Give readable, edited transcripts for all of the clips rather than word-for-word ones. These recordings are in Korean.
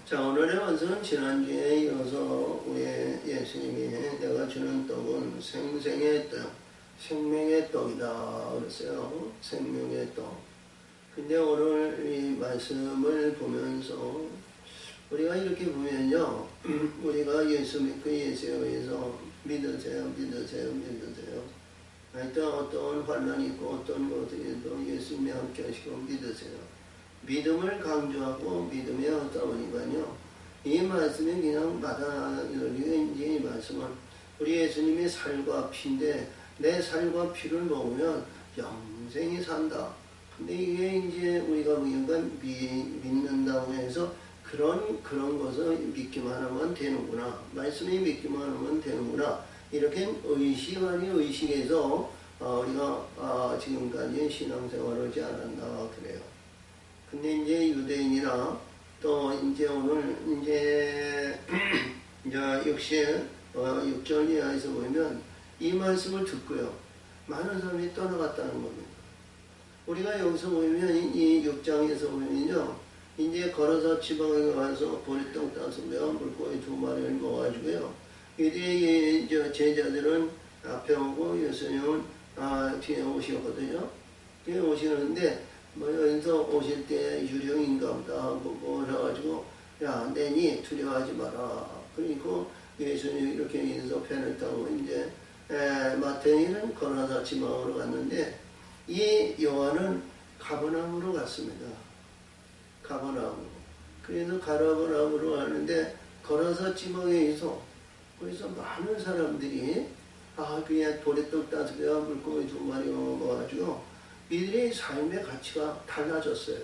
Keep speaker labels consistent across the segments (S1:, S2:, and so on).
S1: 자, 오늘의 원서는 지난주에 이어서 우리 예수님이 내가 주는 떡은 생생의 떡, 생명의 떡이다 그랬어요. 생명의 떡. 근데 오늘 이 말씀을 보면서 우리가 이렇게 보면요, 우리가 예수 믿고 예수에 의해서 믿으세요. 하여튼 어떤 환난이 있고 어떤 것에도 예수님이 함께 하시고 믿으세요. 믿음을 강조하고 믿음에 얻다 보니까요, 이 말씀이 그냥 마다하는 이 말씀은 우리 예수님의 살과 피인데 내 살과 피를 먹으면 영생이 산다. 근데 이게 이제 우리가 보니까 믿는다고 해서 그런 것을 믿기만 하면 되는구나. 말씀이 믿기만 하면 되는구나. 이렇게 의식 아닌 의식에서 우리가 지금까지 신앙생활을 하지 않았나 그래요. 근데 이제 유대인이나 또 이제 오늘 이제 역시 6절 이하에서 보면 이 말씀을 듣고요, 많은 사람이 떠나갔다는 겁니다. 우리가 여기서 보면 이 6장에서 보면요, 이제 걸어서 지방에 가서 보리떡 5명, 물고기 2마리를 먹어가지고요, 이제 제자들은 앞에 오고 예수님은 뒤에 오시거든요. 뒤에 오시는데 여기서 오실 때 유령인가 보다 하고 그래가지고 야 내니 두려워하지 마라. 그리고 예수님이 이렇게 인서 편을 타고 이제 마태이는 걸어서 지방으로 갔는데 이 요한은 가버나움으로 갔습니다. 가버나움으로. 그래서 가버나움으로 가는데 걸어서 지방에서 거기서 많은 사람들이 그냥 보리떡 5개 물고기 2마리 먹어가지고 이들의 삶의 가치가 달라졌어요.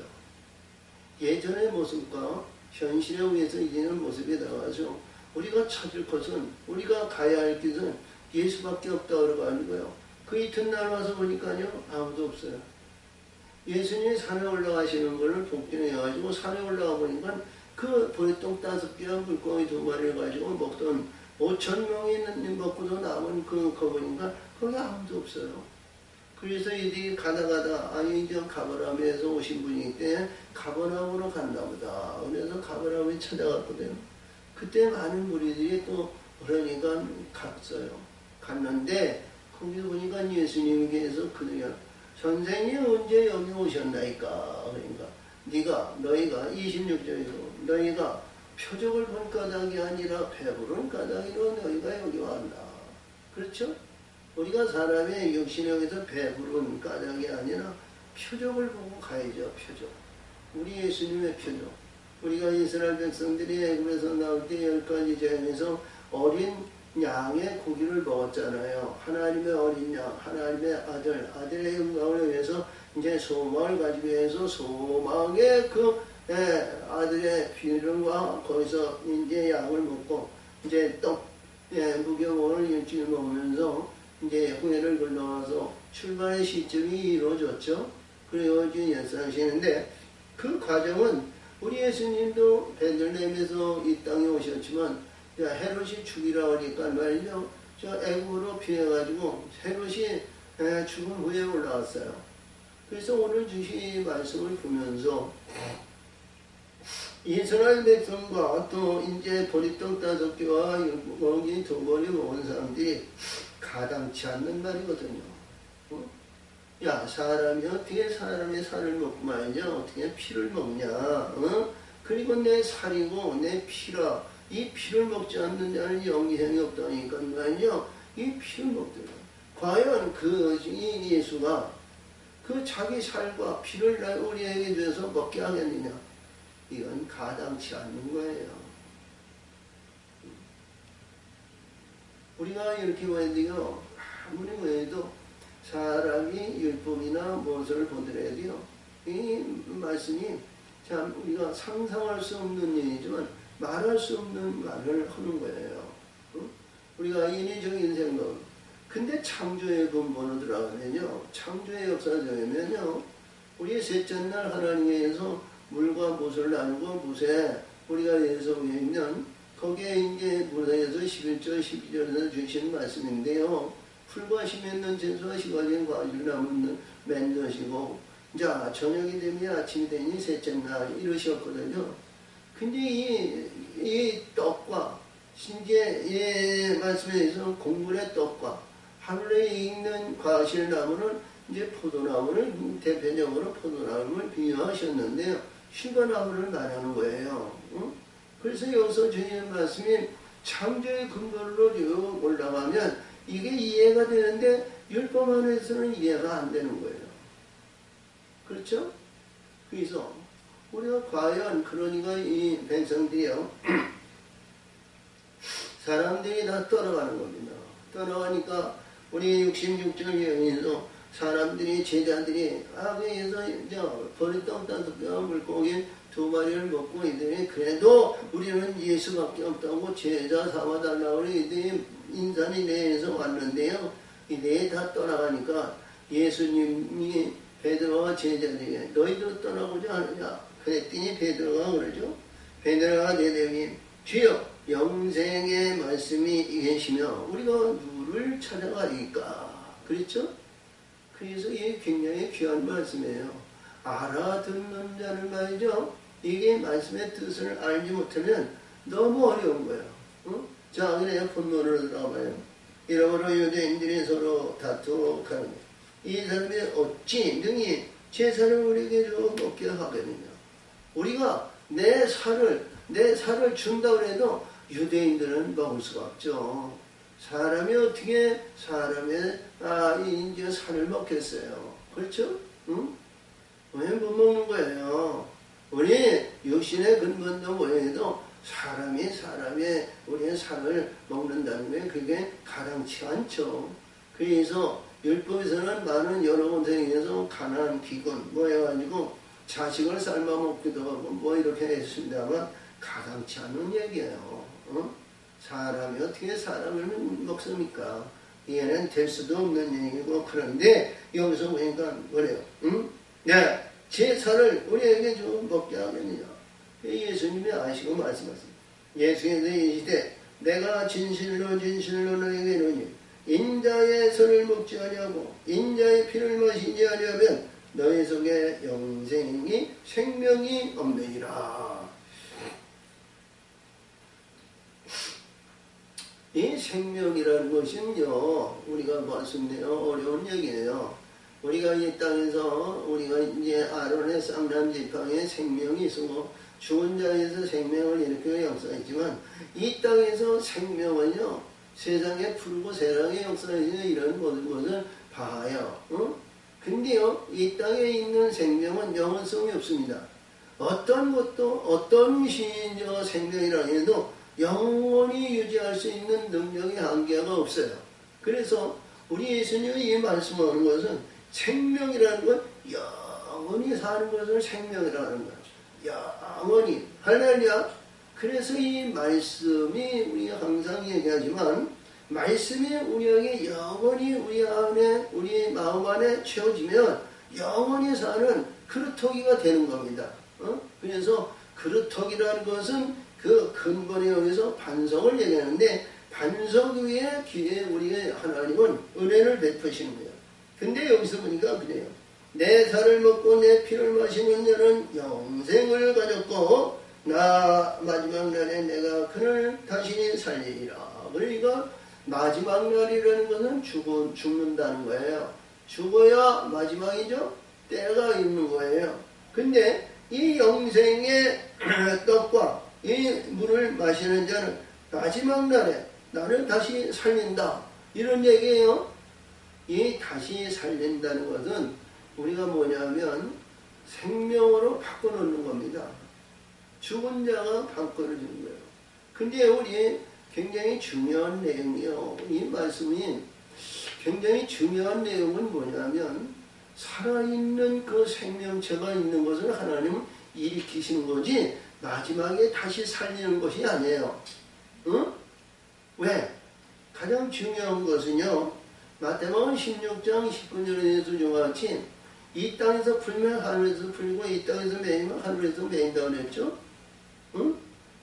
S1: 예전의 모습과 현실에 의해서 이제는 모습이 나와서 우리가 찾을 것은, 우리가 가야 할 길은 예수밖에 없다 그러가지고요, 그 이튿날 와서 보니까요 아무도 없어요. 예수님이 산에 올라가시는 것을 복귀해가지고 산에 올라가 보니까 그 보리떡 5개와 물고기 2마리를 가지고 먹던 5,000명이 먹고도 남은 거 보니까 거기 아무도 없어요. 그래서 이들이 가다가다 이제 가버나움에서 오신 분이 있대. 가버나움으로 갔나 보다. 그래서 가버나움에 찾아갔거든요. 그때 많은 무리들이 또 그러니까 갔는데 거기 보니까 예수님께서 그들이 선생님 언제 여기 오셨나이까. 그러니까 너희가 26절이고 너희가 표적을 본 까닭이 아니라 배부른 까닭이로 너희가 여기 왔나. 그렇죠? 우리가 사람의 육신에서 배부른 까닭이 아니라 표적을 보고 가야죠. 표적. 우리 예수님의 표적. 우리가 이스라엘 백성들이 애굽에서 나올 때 10가지 재앙에서 어린 양의 고기를 먹었잖아요. 하나님의 어린 양, 하나님의 아들의 영광을 위해서 이제 소망을 가지고 해서 소망의 아들의 비름과 거기서 이제 양을 먹고 이제 무교원을 일주일 먹으면서 이제 후회를 건너와서 출발의 시점이 이루어졌죠. 그리고 이제 연상하시는데 그 과정은 우리 예수님도 베들레헴에서 이 땅에 오셨지만 헤롯이 죽이라 하니까 말이죠. 저 애굽으로 피해가지고 헤롯이 죽은 후에 올라왔어요. 그래서 오늘 주신 말씀을 보면서 이스라엘 백성과 또 이제 보리떡 5개와 물고기 2마리 먹은 사람들이 가당치 않는 말이거든요. 야, 사람이 어떻게 사람의 살을 먹고 말이죠. 어떻게 피를 먹냐. 그리고 내 살이고 내 피라. 이 피를 먹지 않는 자는 영생이 없다니까 말이죠. 이 피를 먹더라. 과연 이 예수가 그 자기 살과 피를 우리에게 줘서 먹게 하겠느냐. 이건 가당치 않는 거예요. 우리가 이렇게 보는데요, 아무리 보여도 사람이 율법이나 무엇을 보더라도요, 이 말씀이 참 우리가 상상할 수 없는 일이지만 말할 수 없는 말을 하는 거예요. 우리가 인위적인 생각. 근데 창조의 근본으로 들어가면요, 창조의 역사적이면요, 우리 셋째 날 하나님께서 물과 못을 나누고 못에 우리가 예서 보면 거기에 이제 무사에서 11절 12절에서 주신 말씀인데요. 풀과 심 있는 채소와 시가진 과일을 남은 맨 것이고 자 저녁이 되면 아침이 되니 셋째 날 이러셨거든요. 근데 이 떡과 신제 말씀에서 공분의 떡과 하늘에 있는 과실나무는 이제 포도나무를 대표적으로 포도나무를 비유하셨는데요. 실과나무를 말하는 거예요. 응? 그래서 여기서 주님 말씀이 창조의 근본으로 쭉 올라가면 이게 이해가 되는데 율법 안에서는 이해가 안 되는 거예요. 그렇죠? 그래서 우리가 과연 그러니까 이 백성들이요 사람들이 다 떠나가는 겁니다. 떠나가니까 우리 66절에서 사람들이 제자들이 그래서 버리떡 5개 물고기 2마리를 먹고 이들이 그래도 우리는 예수밖에 없다고 제자 삼아달라고 이들이 인산이 내에서 왔는데요. 이들이 다 떠나가니까 예수님이 베드로와 제자들에게 너희도 떠나고자 하느냐 그랬더니 베드로가 그러죠. 베드로가 대답이 주여 영생의 말씀이 계시며 우리가 누구를 찾아가리까 그랬죠. 그래서 이게 굉장히 귀한 말씀이에요. 알아듣는 자는 말이죠. 이게 말씀의 뜻을 알지 못하면 너무 어려운 거예요. 응? 자, 그래요. 본문으로 들어가봐요. 이러므로 유대인들이 서로 다투고 가는 거예요. 이 사람이 어찌 능히 제사를 우리에게 줘 먹게 하겠느냐. 우리가 내 살을 준다고 해도 유대인들은 먹을 수가 없죠. 사람이 어떻게 사람의 이제 살을 먹겠어요. 그렇죠? 응? 왜 못 먹는 거예요? 우리 육신의 근본도 뭐해도 사람의 우리의 살을 먹는다는 게 그게 가당치 않죠. 그래서 율법에서는 많은 여러 군데에서 가난 기근 뭐 해가지고 자식을 삶아 먹기도 하고 뭐 이렇게 했습니다만 가당치 않은 얘기예요. 사람이 어떻게 사람을 먹습니까? 이해는 될 수도 없는 얘기고 그런데 여기서 보니까 뭐래요? 야, 제 살을 우리에게 좀 먹게 하겠느냐? 예수님이 아시고 말씀하십니다. 예수께서 이르시되 내가 진실로 너에게 이르노니 인자의 손을 먹지 아니하고 인자의 피를 마시지 아니하면 너희 속에 영생이 생명이 없느니라. 이 생명이라는 것은요 우리가 말씀드려 어려운 얘기예요. 우리가 이 땅에서 우리가 이제 아론의 쌍난 지팡이에 생명이 있고 죽은 자에서 생명을 일으키는 역사이지만 이 땅에서 생명은요 세상에 풀고 세상의 역사에서 이런 모든 것을 봐요. 근데요 이 땅에 있는 생명은 영원성이 없습니다. 어떤 것도 어떤 생명이라 해도 영원히 유지할 수 있는 능력의 한계가 없어요. 그래서 우리 예수님이 이 말씀하는 것은 생명이라는 건 영원히 사는 것을 생명이라는 거예요. 영원히. 할렐루야. 그래서 이 말씀이 우리가 항상 얘기하지만 말씀이 우리에게 영원히 우리 안에 우리 마음 안에 채워지면 영원히 사는 그루터기가 되는 겁니다. 그래서 그루터기라는 것은 그 근본에 의해서 반석을 얘기하는데 반석 위에 귀에 우리의 하나님은 은혜를 베푸시는 거예요. 근데 여기서 보니까 그래요. 내 살을 먹고 내 피를 마시는 자는 영생을 가졌고 나 마지막 날에 내가 그를 다시 살리리라. 그러니까 마지막 날이라는 것은 죽는다는 거예요. 죽어야 마지막이죠. 때가 있는 거예요. 근데 이 영생의 떡과 이 물을 마시는 자는 마지막 날에 나를 다시 살린다. 이런 얘기예요. 이 다시 살린다는 것은 우리가 뭐냐면 생명으로 바꿔놓는 겁니다. 죽은 자가 바꿔주는 거예요. 근데 우리 굉장히 중요한 내용이요. 이 말씀이 굉장히 중요한 내용은 뭐냐면 살아있는 그 생명체가 있는 것을 하나님은 일으키시는 거지 마지막에 다시 살리는 것이 아니에요. 응? 왜? 가장 중요한 것은요. 마태복음 16장 19절에서 저같이 이 땅에서 풀면 하늘에서 풀리고 이 땅에서 매이면 하늘에서 매인다고 그랬죠. 응?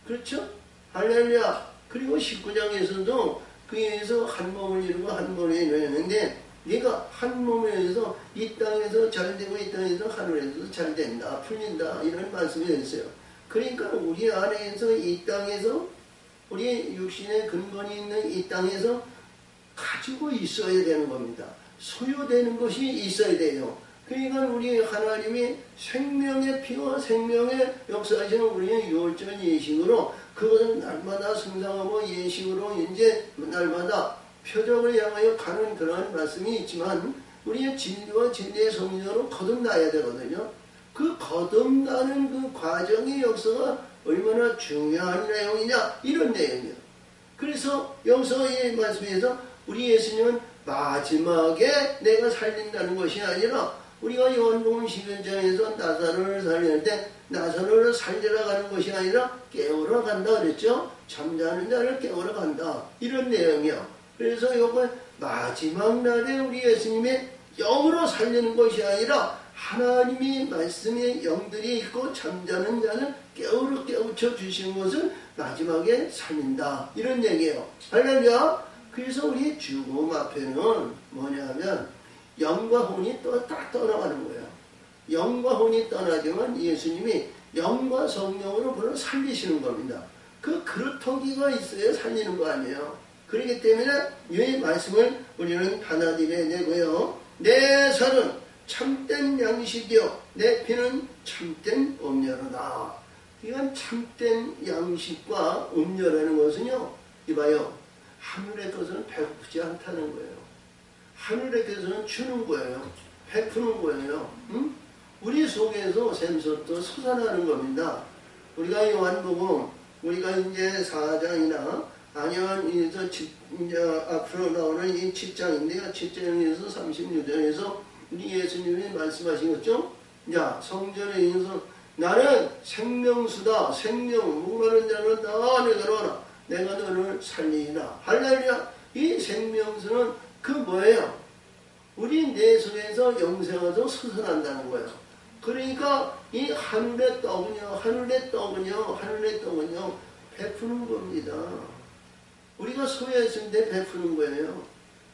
S1: 그렇죠? 할렐루야. 그리고 19장에서도 그에서 한 몸을 이루고 한 몸을 이루었는데 네가 한 몸에 의해서 이 땅에서 잘 되고 이 땅에서 하늘에서 잘 된다. 풀린다. 이런 말씀이 있어요. 그러니까 우리 안에서 이 땅에서 우리 육신의 근본이 있는 이 땅에서 가지고 있어야 되는 겁니다. 소유되는 것이 있어야 돼요. 그러니까 우리 하나님이 생명의 피와 생명의 역사하시는 우리의 유월절 예식으로 그것을 날마다 승상하고 예식으로 이제 날마다 표적을 향하여 가는 그러한 말씀이 있지만 우리의 진리와 진리의 성령으로 거듭나야 되거든요. 그 거듭나는 그 과정의 역사가 얼마나 중요한 내용이냐 이런 내용이에요. 그래서 여기서 이 말씀에서 우리 예수님은 마지막에 내가 살린다는 것이 아니라 우리가 요한복음 11장에서 나사로를 살리는데 나사로를 살리러 가는 것이 아니라 깨우러 간다 그랬죠. 잠자는 자를 깨우러 간다 이런 내용이요. 그래서 이거 마지막 날에 우리 예수님의 영으로 살리는 것이 아니라 하나님이 말씀의 영들이 있고 잠자는 자는 깨우쳐 주시는 것을 마지막에 살린다 이런 얘기예요. 할렐루야. 그래서 우리 죽음 앞에는 뭐냐면 영과 혼이 또 딱 떠나가는 거예요. 영과 혼이 떠나지만 예수님이 영과 성령으로 불러 살리시는 겁니다. 그 그릇터기가 있어야 살리는 거 아니에요. 그렇기 때문에 이 말씀을 우리는 받아들여야 되고요. 내 살은 참된 양식이요 내 피는 참된 음료로다. 이건 참된 양식과 음료라는 것은요, 이봐요, 하늘의 것은 배고프지 않다는 거예요. 하늘의 것은 주는 거예요. 베푸는 거예요. 응? 우리 속에서 샘솟도 솟아나는 겁니다. 우리가 요한복음 우리가 이제 4장이나 아니면 이제 앞으로 나오는 이 7장인데요. 7장에서 36장에서 우리 예수님이 말씀하신 거죠. 자, 성전에 있어서 나는 생명수다. 생명 목마른 자는 다 내게로 오라. 내가 너를 살리리라. 할렐루야. 이 생명수는 그 뭐예요? 우리 내 속에서 영생하서 솟아난다는 거예요. 그러니까 이 하늘의 떡은요 베푸는 겁니다. 우리가 소유했을 때 베푸는 거예요.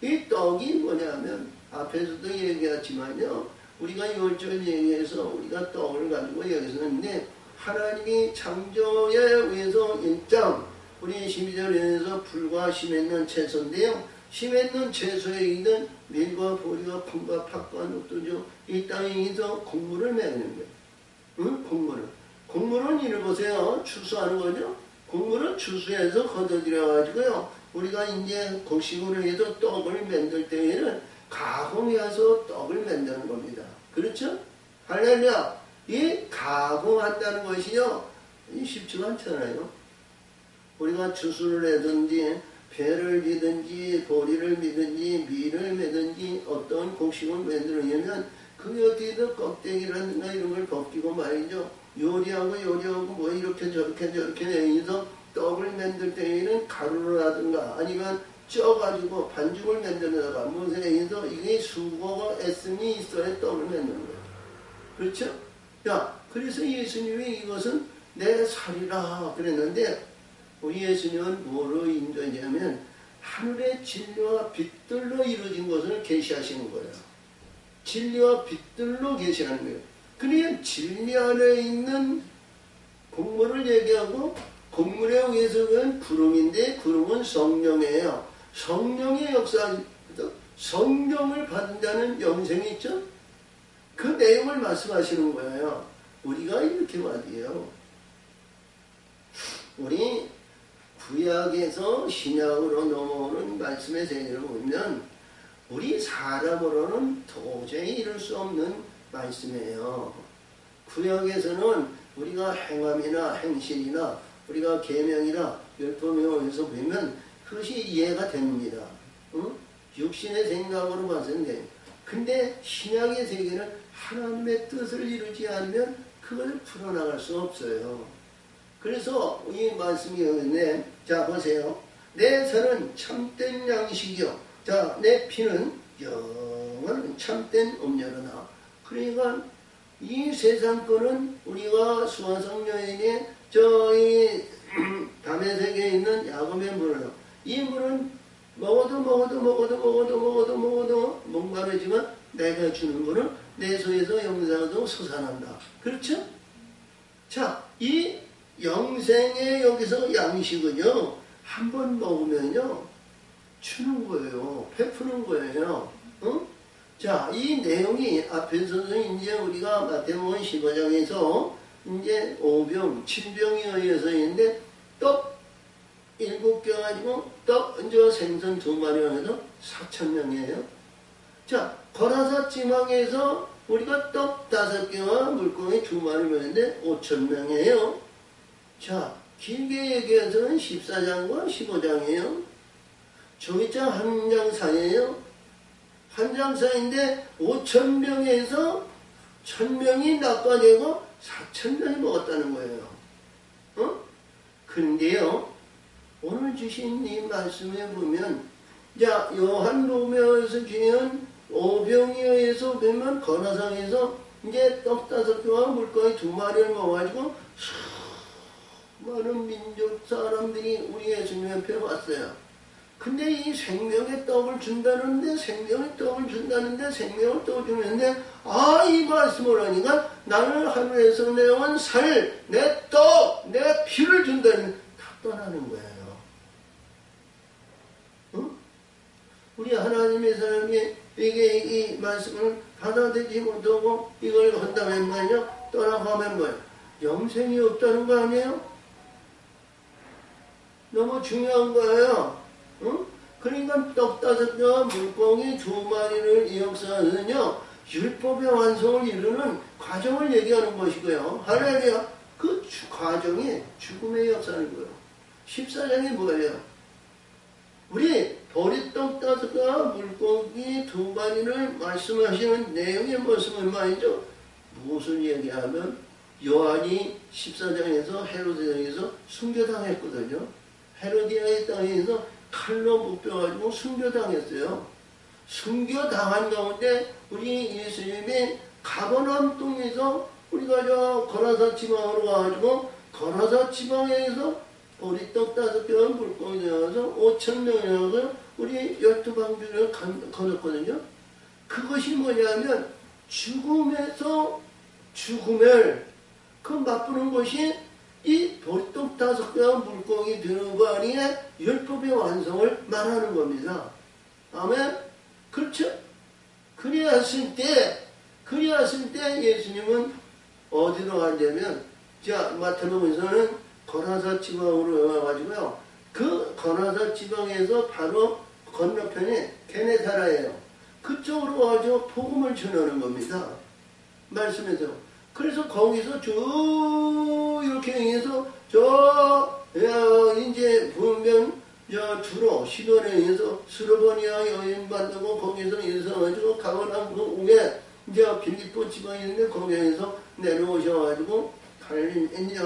S1: 이 떡이 뭐냐면 앞에서도 얘기했지만요, 우리가 유월절 얘기해서 우리가 떡을 가지고 여기서는 하나님이 창조에 의해서 1장 우리 12절에서 불과 심했는 채소인데요, 심했는 채소에 있는 밀과 보리와 콩과 팥과 녹두죠. 이 땅에서 곡물을 맺는 거예요. 응? 곡물은 이를 보세요. 추수하는 거죠. 곡물은 추수해서 걷어들여가지고요, 우리가 이제 곡식으로 해서 떡을 만들 때에는 가공해서 떡을 만드는 겁니다. 그렇죠? 할렐루야. 이 가공한다는 것이요, 쉽지가 않잖아요. 우리가 추수를 하든지 배를 미든지 보리를 미든지 밀을 매든지 어떤 곡식을 만들려면 그게 어떻게든 껍데기라든가 이런 걸 벗기고 말이죠. 요리하고 뭐 이렇게 저렇게 해서 떡을 만들 때에는 가루라든가 아니면 쪄가지고 반죽을 만들다가 무엇에 의해서 이게 수고가 애씀이 있어야 떡을 만드는 거예요. 그렇죠? 야, 그래서 예수님이 이것은 내 살이라 그랬는데 우리 예수님은 뭐로 인도했냐면 하늘의 진리와 빛들로 이루어진 것을 계시하시는 거예요. 진리와 빛들로 계시하는 거예요. 그러니까 진리 안에 있는 곡물을 얘기하고 곡물에 의해서는 구름인데 구름은 성령이에요. 성령의 역사, 성령을 받은 자는 영생이 있죠? 그 내용을 말씀하시는 거예요. 우리가 이렇게 말이에요. 우리 구약에서 신약으로 넘어오는 말씀의 세계를 보면 우리 사람으로는 도저히 이룰 수 없는 말씀이에요. 구약에서는 우리가 행함이나 행실이나 우리가 계명이나 율법에 의해서 보면 그것이 이해가 됩니다. 응? 육신의 생각으로 봐서는 돼요. 근데 신약의 세계는 하나님의 뜻을 이루지 않으면 그걸 풀어나갈 수 없어요. 그래서 이 말씀이 있네. 자, 보세요. 내 살은 참된 양식이요. 자, 내 피는 영원 참된 음료로나. 그러니까 이 세상 거는 우리가 수화성 여인이 저희 담의 세계에 있는 야곱의 물을, 이 물은 먹어도 목마르지만 내가 주는 물은 내 소에서 영생하도 솟아난다. 그렇죠? 자, 이 영생의 여기서 양식은요, 한 번 먹으면요, 주는 거예요. 베푸는 거예요. 어? 자, 이 내용이 앞에서는 이제 우리가 마태복음 15장에서 이제 5병, 7병에 의해서 있는데, 떡 7개 가지고 떡, 이제 생선 2마리 해서 4,000명이에요. 자, 거라사 지방에서 우리가 떡 5개와 물고기 2마리를 했는데 5,000명이에요. 자, 길게 얘기해서는 14장과 15장이에요. 종이장 한 장 사이에요. 한 장 사이인데 5,000명에서 1,000명이 낙과되고 4,000명이 먹었다는 거예요. 어? 그런데요, 오늘 주신 이 말씀에 보면, 자, 요한복음에서 주는 5병에 의해서 보면 건화상에서 이제 떡 5개와 물고기 2마리를 먹어가지고 많은 민족 사람들이 우리 예수님 옆에 왔어요. 근데 이 생명의 떡을 준다는데, 생명의 떡을 주는데, 아, 이 말씀을 하니까 나는 하늘에서 내온 살, 내 떡, 내 피를 준다는 다 떠나는 거예요. 어? 우리 하나님의 사람이 이게 이 말씀을 받아들이지 못하고 이걸 한다면 말이요, 떠나가면 뭐예요? 영생이 없다는 거 아니에요? 너무 중요한 거예요. 응? 그러니까 떡 5개와 물고기 2마리를 이 역사는요, 율법의 완성을 이루는 과정을 얘기하는 것이고요. 할렐루야. 그 과정이 죽음의 역사는 거예요. 14장이 뭐예요? 우리 보리떡 5개와 물고기 2마리를 말씀하시는 내용의 모습은 말이죠. 무엇을 얘기하면 요한이 14장에서 헤로디아에서 순교당했거든요. 헤로디아의 땅에서 칼로 묶여가지고 순교당했어요. 순교당한 가운데 우리 예수님이 가버나움 땅에서 우리가 저 거라사 지방으로 가가지고 거라사 지방에서 보리떡 5개와 물고기 되어서 5,000명이어서 우리 12방주를 거뒀거든요. 그것이 뭐냐면 죽음에서 죽음을 그 맛보는 것이 이 보리떡 5개와 물고기 2마리의 율법의 완성을 말하는 겁니다. 아멘? 그렇죠? 그리했을 때 예수님은 어디로 가냐면, 자, 마태복음에서는 거라사 지방으로 와가지고요. 그 거라사 지방에서 바로 건너편에 게네사라예요. 그쪽으로 와서 복음을 전하는 겁니다. 말씀에서. 그래서 거기서 쭉 이렇게 해서 이제 보면 주로 시돈에 의해서 스로보니아 여인 만나고 거기서 인사가지고 가버나움 그 위에 이제 빌립보 지방이 있는데 거기에서 내려오셔가지고 이제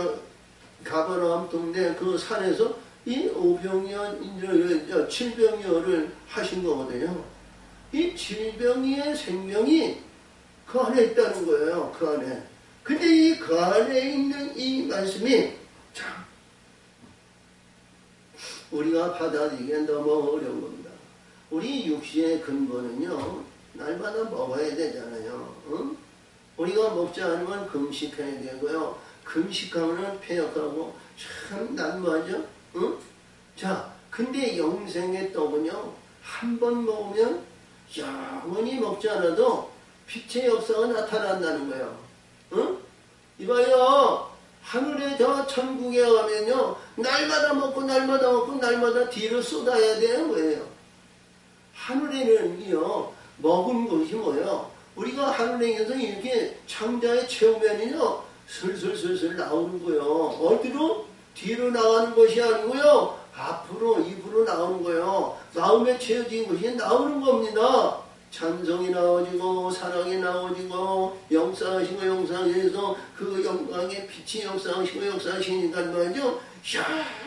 S1: 가버나움 동네 그 산에서 이 5병이어 7병이어를 하신 거거든요. 이 7병이의 생명이 그 안에 있다는 거예요. 그 안에. 근데 이 그 안에 있는 이 말씀이 참 우리가 받아들이기엔 너무 어려운 겁니다. 우리 육신의 근본은요, 날마다 먹어야 되잖아요. 응? 우리가 먹지 않으면 금식해야 되고요. 금식하면 폐역하고 참 난무하죠. 응? 자, 근데 영생의 떡은요, 한 번 먹으면 영원히 먹지 않아도 빛의 역사가 나타난다는 거예요. 응? 이봐요. 하늘에 저 천국에 가면요, 날마다 먹고 뒤로 쏟아야 되는 거예요. 하늘에는요, 먹은 것이 뭐예요? 우리가 하늘에서 이렇게 창자의 체험면이요, 슬슬 나오는 거예요. 어디로? 뒤로 나가는 것이 아니고요, 앞으로, 입으로 나오는 거예요. 마음에 채워진 것이 나오는 겁니다. 찬송이 나오지고 사랑이 나오지고 영상하시고 영상에서 그 영광의 빛이 역사하시니까 말이죠.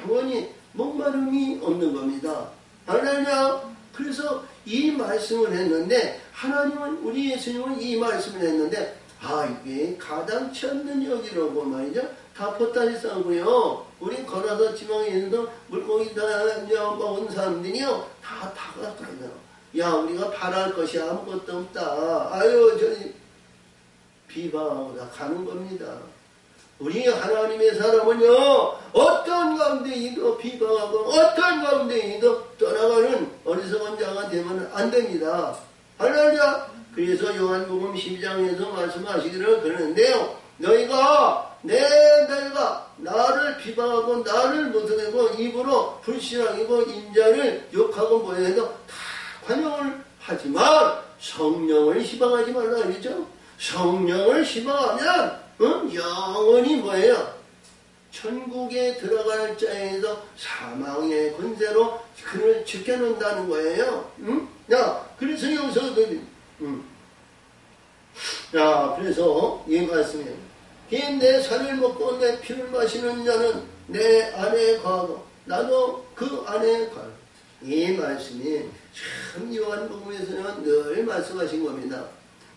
S1: 영원히 목마름이 없는 겁니다. 할렐루야. 그래서 이 말씀을 했는데 하나님은 우리 예수님은 이 말씀을 했는데 이게 가당치 않는 여기라고 말이죠. 다 포탄이 싸고요. 우리 거라사 지방에서 물고기 다 먹은 사람들이요. 다 갔거든요. 야, 우리가 바랄 것이 아무것도 없다. 아유, 저기 비방하고 다 가는 겁니다. 우리 하나님의 사람은요, 어떤 가운데이도 비방하고 어떤 가운데이도 떠나가는 어리석은 자가 되면 안 됩니다. 할렐루야. 그래서 요한복음 12장에서 말씀하시기를 그러는데요, 너희가 나를 비방하고 나를 못하고 입으로 불신앙이고 인자를 욕하고 뭐해도 다 관용을 하지만 성령을 희망하지 말라 그랬죠. 성령을 희망하면 영원히 뭐예요? 천국에 들어갈 자에서 사망의 권세로 그를 지켜놓는다는 거예요. 야, 그래서 여기서 자, 그래서 이 말씀이에요. 내 살을 먹고 내 피를 마시는 자는 내 안에 거하고 나도 그 안에 거하고. 이 말씀이 참 요한복음에서는 늘 말씀하신 겁니다.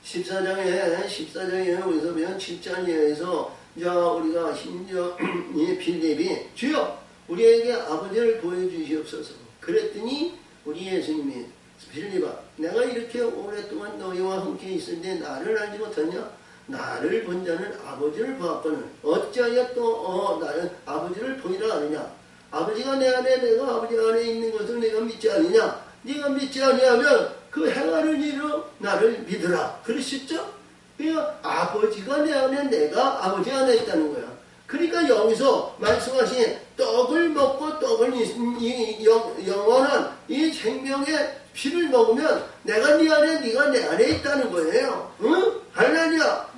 S1: 14장에 여기서 보면 7장에서 우리가 심지어 이 빌립이 주여 우리에게 아버지를 보여주시옵소서. 그랬더니 우리 예수님이 빌립아, 내가 이렇게 오랫동안 너희와 함께 있었는데 나를 알지 못하냐? 나를 본 자는 아버지를 보았거늘 어찌하여 또 나는 아버지를 보이라 하느냐? 아버지가 내 안에 내가 아버지 안에 있는 것을 내가 믿지 않느냐? 네가 믿지 아니하면 그 행하는 일로 나를 믿으라. 그러셨죠? 그러니까 아버지가 내 안에 내가 아버지 안에 있다는 거야. 그러니까 여기서 말씀하신 떡을 먹고 떡을 영원한 이 생명의 피를 먹으면 내가 네 안에 네가 내 안에 있다는 거예요. 응? 할렐루야.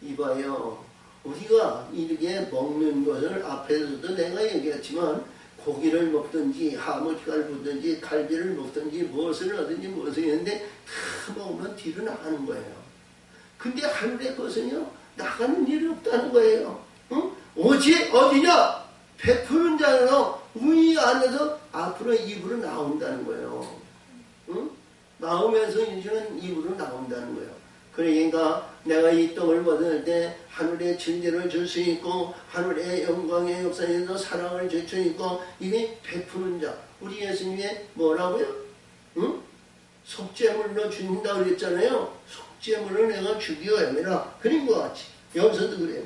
S1: 이봐요. 우리가 이렇게 먹는 것을 앞에서도 내가 얘기했지만 고기를 먹든지 하모니카를 붓든지 갈비를 먹든지 무엇을 하든지 무엇을 했는데 다 먹으면 뒤로 나가는 거예요. 근데 하늘의 것은요 나가는 일이 없다는 거예요. 응? 오직 어디냐? 베푸는 자로 우리 안에서 앞으로 입으로 나온다는 거예요. 응? 나오면서 이제는 입으로 나온다는 거예요. 그러니까 내가 이 떡을 받을 때 하늘의 진리를 줄 수 있고 하늘의 영광의 역사에서 사랑을 줄 수 있고 이게 베푸는 자. 우리 예수님의 뭐라고요? 응? 속죄물로 준다 그랬잖아요. 속죄물을 내가 주기어 해매라. 그린 것 같이. 여기서도 그래요.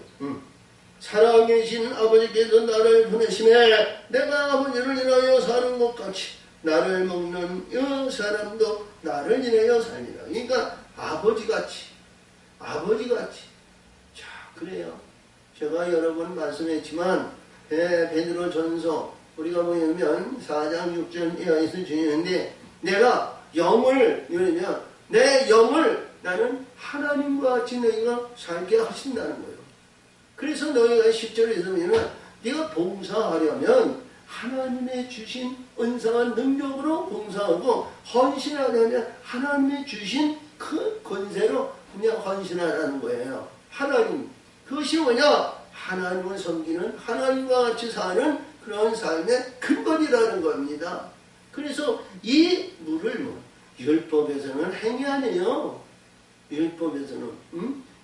S1: 살아계신 아버지께서 나를 보내심에 내가 아버지를 인하여 사는 것 같이 나를 먹는 이 사람도 나를 인하여 살리라. 그러니까 아버지같이. 자, 그래요. 제가 여러 번 말씀했지만 베드로 전서 우리가 보면 4장 6절에서 주는데 내가 영을 이러면 내 영을 나는 하나님과 같이 너희가 살게 하신다는 거예요. 그래서 너희가 10절에서 보면 네가 봉사하려면 하나님의 주신 은사와 능력으로 봉사하고 헌신하려면 하나님의 주신 그 권세로 그냥 헌신하라는 거예요. 하나님. 그것이 뭐냐? 하나님을 섬기는 하나님과 같이 사는 그런 삶의 근본이라는 겁니다. 그래서 이 물을 율법에서는 행위 아니에요. 율법에서는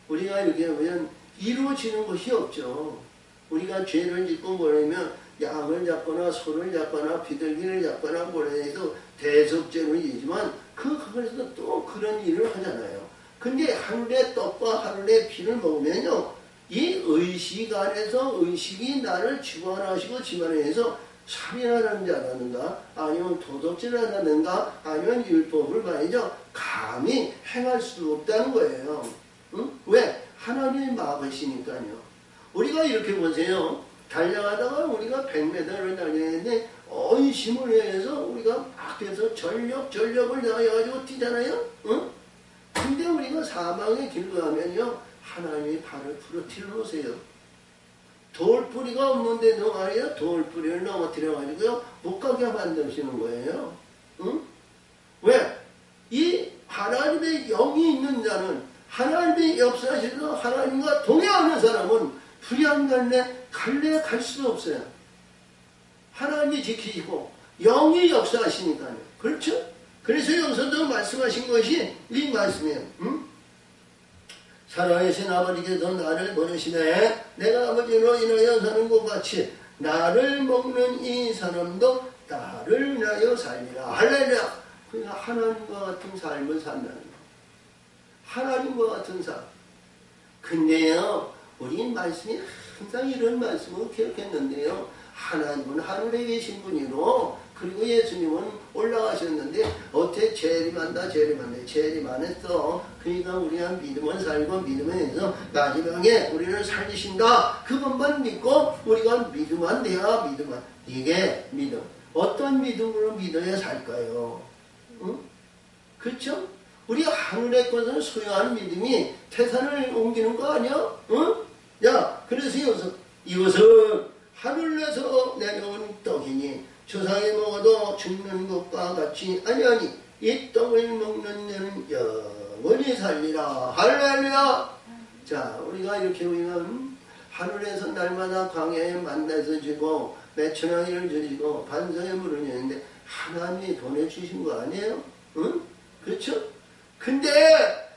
S1: 우리가 이렇게 보면 이루어지는 것이 없죠. 우리가 죄를 짓고 뭐냐면 양을 잡거나 소를 잡거나 비둘기를 잡거나 뭐라 해서 대속죄를 지지만 그거에서 또 그런 일을 하잖아요. 근데 하늘의 떡과 하늘의 피를 먹으면요 이 의식 안에서 의식이 나를 주관하시고 지만해서 살인하는 자라는가 아니면 도덕질을 하는가 아니면 율법을 말이죠 감히 행할 수 없다는 거예요. 응? 왜? 하나님이 막으시니까요. 우리가 이렇게 보세요. 달려가다가 우리가 100m를 달리는데 언심을 해서 우리가 밖에서 전력을 다해가지고 뛰잖아요. 응? 근데 우리가 사망의 길로 가면요 하나님이 발을 부러뜨려 놓으세요. 돌뿌리가 없는데도 말이에요 돌뿌리를 넘어뜨려가지고요 못 가게 만드시는 거예요. 응? 왜? 이 하나님의 영이 있는 자는 하나님의 역사에서 하나님과 동행하는 사람은 불양갈래 갈래 갈 수가 없어요. 하나님이 지키시고 영이 역사하시니까요. 그렇죠? 그래서 여기서도 말씀하신 것이 이 말씀이에요. 살아계신 아버지께서 나를 보내시네 내가 아버지로 인하여 사는 것 같이 나를 먹는 이 사람도 나를 인하여 살리라. 할렐루야. 그러니까 하나님과 같은 삶을 산다는 거예요. 하나님과 같은 삶. 근데요 우리 말씀이 항상 이런 말씀을 기억했는데요. 하나님은 하늘에 계신 분이로, 그리고 예수님은 올라가셨는데 어떻게 재림한다 재림했어. 그러니까 우리가 믿음은 살고 믿음에서 마지막에 우리를 살리신다. 그것만 믿고 우리가 믿음만 돼야 믿음만. 이게 믿음. 어떤 믿음으로 믿어야 살까요? 응? 그렇죠? 우리 하늘의 것을 소유하는 믿음이 태산을 옮기는 거 아니야? 응? 야, 그래서 이것은 하늘에서 내려온 떡이니 조상이 먹어도 죽는 것과 같이 아니하니 이 떡을 먹는 자는 영원히 살리라. 할렐루야. 자, 우리가 이렇게 보면 하늘에서 날마다 광야에 만나서 주고 매천왕이를 주시고 반석에 물을 내는데 하나님이 보내주신 거 아니에요? 응? 그렇죠? 근데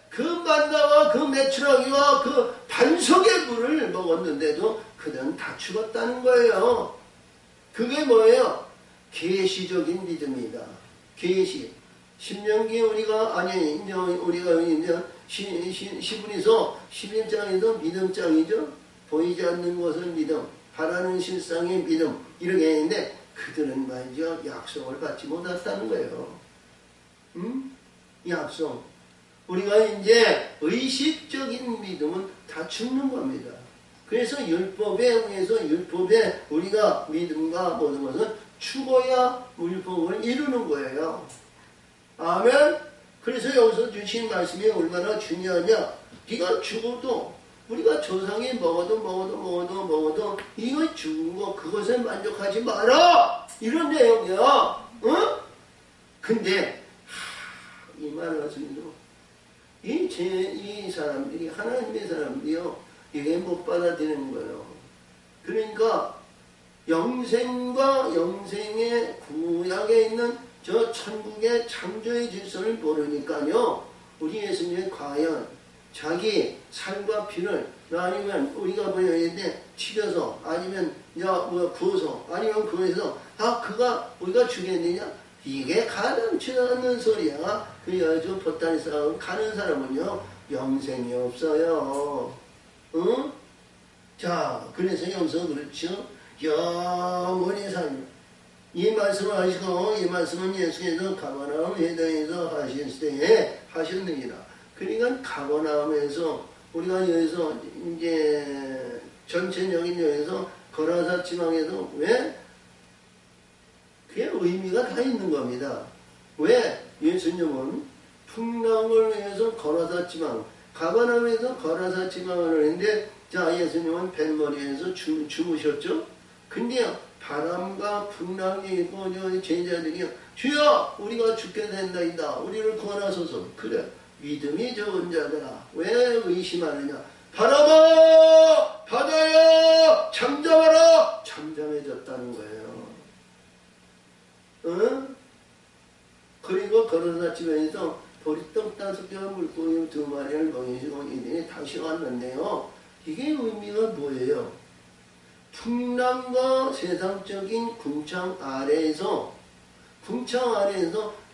S1: 그 만나와 그 매천왕이와 그 반석의 물을 먹었는데도 그들은 다 죽었다는 거예요. 그게 뭐예요? 계시적인 믿음이다. 계시. 신명기 우리가 이제 시분에서 11장에서 믿음장이죠. 보이지 않는 것을 믿음, 바라는 실상의 믿음 이렇게 했는데 그들은 말이죠 약속을 받지 못했다는 거예요. 약속. 우리가 이제 의식적인 믿음은 다 죽는 겁니다. 그래서 율법에 의해서 율법에 우리가 믿음과 모든 것은 죽어야 율법을 이루는 거예요. 아멘. 그래서 여기서 주신 말씀이 얼마나 중요하냐. 네가 죽어도 우리가 조상이 먹어도 이거 죽은 거 그것에 만족하지 마라. 이런 내용이야. 응? 근데 이 말을 하시면서 이 사람들이 하나님의 사람들이요 이게 못 받아들이는 거예요. 그러니까 영생과 영생의 구약에 있는 저 천국의 창조의 질서를 모르니까요. 우리 예수님이 과연 자기 살과 피를 아니면 우리가 보여야돼 튀겨서 아니면 구워서 아니면 구해서 그가 우리가 죽였느냐? 이게 가능치 않는 소리야. 그 여주 보따리 싸움 가는 사람은요 영생이 없어요. 응? 자, 그래서 여기서 그렇죠. 영원히 살면 이 말씀을 하시고 이 말씀은 예수께서 가버나움 회당에서 하실 때에 하셨느니라. 그러니까 가버나움에서 우리가 여기서 이제 전체적인 여기서 거라사 지방에서 왜? 그게 의미가 다 있는 겁니다. 왜? 예수님은 풍랑을 위해서 거라사 지방, 가버나움에서 거라사 지방을 했는데 자, 예수님은 뱃머리에서 주무셨죠? 근데요, 바람과 풍랑이 있고 제자들이 주여 우리가 죽게 된다이다. 우리를 구원하소서. 그래. 믿음이 적은 자들아 왜 의심하느냐. 바람아 바다야 잠잠하라. 잠잠해졌다는 거예요. 응? 그리고 거라사 지방에서 보리떡 5개와 물고기 2마리를 먹이시고 이들이 다시 왔는데요. 이게 의미가 뭐예요? 풍랑과 세상적인 궁창 아래에서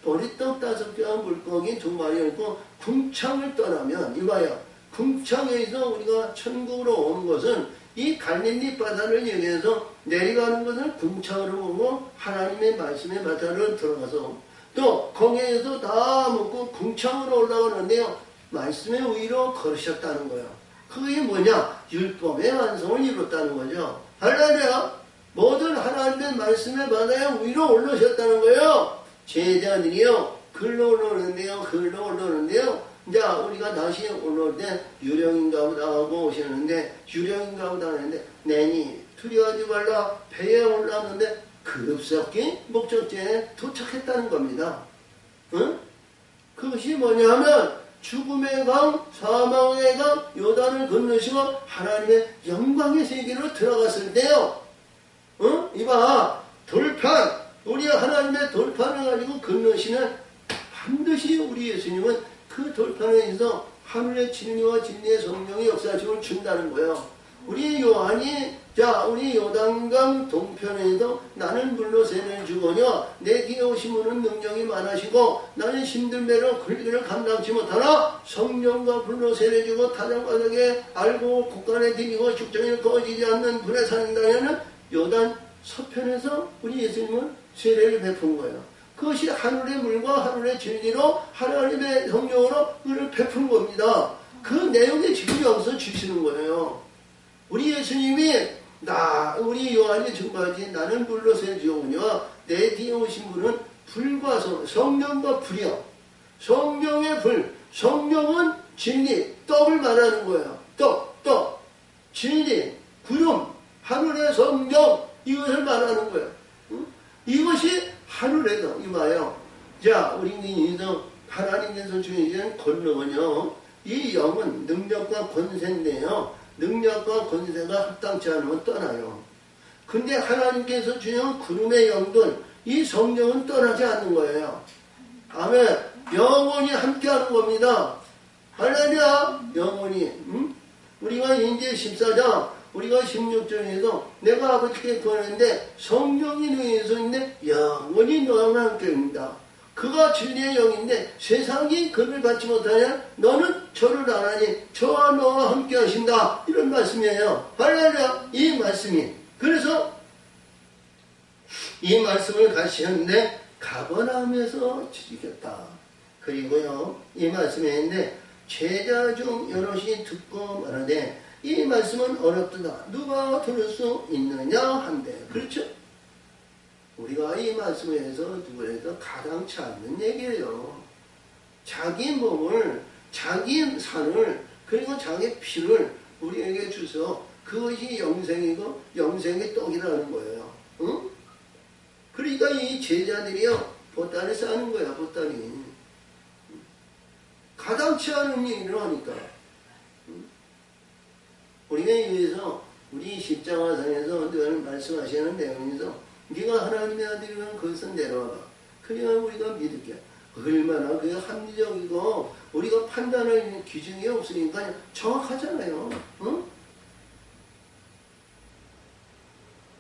S1: 보리떡 5개와 물고기 2마리를 있고 궁창을 떠나면 이봐요. 궁창에서 우리가 천국으로 오는 것은 이 갈릴리 바다를 얘기해서 내려가는 것을 궁창으로 보고 하나님의 말씀의 바다를 들어가서 또 거기에서 다 먹고 궁창으로 올라가는데요. 말씀의 위로 걸으셨다는 거예요. 그게 뭐냐? 율법의 완성을 이뤘다는 거죠. 할렐루야. 모든 하나님의 말씀의 바다에 위로 올라오셨다는 거예요. 제자들이요. 글로 올라오는데요. 자, 우리가 다시 올라올 때 유령인가 보다 하고 오시는데 유령인가 보다 하는데 내니 두려워하지 말라. 배에 올랐는데 급속히 목적지에 도착했다는 겁니다. 응? 그것이 뭐냐면 죽음의 강, 사망의 강, 요단을 건너시고 하나님의 영광의 세계로 들어갔을 때요. 응? 이봐, 돌판, 우리 하나님의 돌판을 가지고 건너시는 반드시 우리 예수님은 그 돌판에서 하늘의 진리와 진리의 성령의 역사심을 준다는 거예요. 우리 요한이 자, 우리 요단강 동편에도 나는 물로 세를 주거니와 내 뒤에 오신 분은 능력이 많으시고 나는 힘들매로 그리를 감당치 못하나 성령과 불로 세를 주고 타작바닥에 알고 곳간에 디디고 축정에 꺼지지 않는 불에 사는 땅에는 요단 서편에서 우리 예수님은 세례를 베푼 거예요. 그것이 하늘의 물과 하늘의 진리로 하나님의 성령으로 그를 베푼 겁니다. 그 내용이 지금 여기서 주시는 거예요. 우리 예수님이 우리 요한이 증거하지 나는 불로 세 지오니와 내 뒤에 오신 분은 불과 성령과 불이요. 성령의 불, 성령은 진리, 떡을 말하는 거예요. 떡, 진리, 구름, 하늘의 성령, 이것을 말하는 거예요. 응? 이것이 하늘에도 이봐요. 자, 우리는 하나님께서 주신 권능은요, 이 영은 능력과 권세인데요. 능력과 권세가 합당치 않으면 떠나요. 근데 하나님께서 주신 구름의 영들, 이 성령은 떠나지 않는 거예요. 아멘. 영원히 함께하는 겁니다. 할렐루야. 영원히. 응? 우리가 이제 14장, 우리가 16절에서 내가 아버지께 구하는데 성령이 너희에 있는데 영원히 너와 함께입니다. 그가 진리의 영인데 세상이 그를 받지 못하냐 너는 저를 알아니 저와 너와 함께 하신다. 이런 말씀이에요. 할렐루야. 이 말씀이. 그래서 이 말씀을 같이 했는데 가버나움에서 지켰다. 그리고요 이 말씀에 있는데 제자 중 여럿이 듣고 말하되 이 말씀은 어렵도다. 누가 들을 수 있느냐 한대. 그렇죠? 우리가 이 말씀에 해서 누구에도 가당치 않는 얘기예요. 자기 몸을, 자기 산을, 그리고 자기 피를 우리에게 주서 그것이 영생이고 영생의 떡이라는 거예요. 응? 그러니까 이 제자들이요 보따리 싸는 거야. 보따리. 가당치 않은 얘기를 하니까. 우리가 여기서 우리 십자가상에서 늘 말씀하시는 내용에서 네가 하나님의 아들이면 거기서 내려와봐. 그래야 우리가 믿을게. 얼마나 그게 합리적이고 우리가 판단할 기준이 없으니까 정확하잖아요. 응?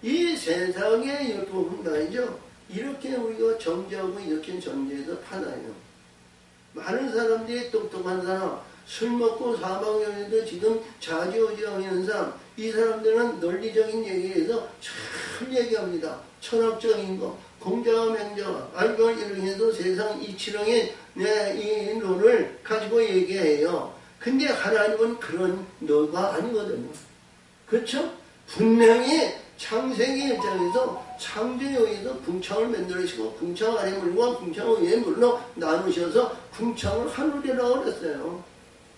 S1: 이 세상의 율법은 말이죠. 이렇게 우리가 정죄하고 이렇게 정죄해서 파나요. 많은 사람들이 똑똑한 사람, 술 먹고 사망연애도 지금 좌지우지하는 사람, 이 사람들은 논리적인 얘기에서 잘 얘기합니다. 철학적인 거, 공자와 맹자와 알고 이렇게 해서 세상 이치령의 이 논을 가지고 얘기해요. 근데 하나님은 그런 노가 아니거든요. 그렇죠? 분명히 창세기 입장에서 창조에서 궁창을 만들으시고 궁창 아래 물과 궁창 위에 물로 나누셔서 궁창을 하늘이라고 그랬어요.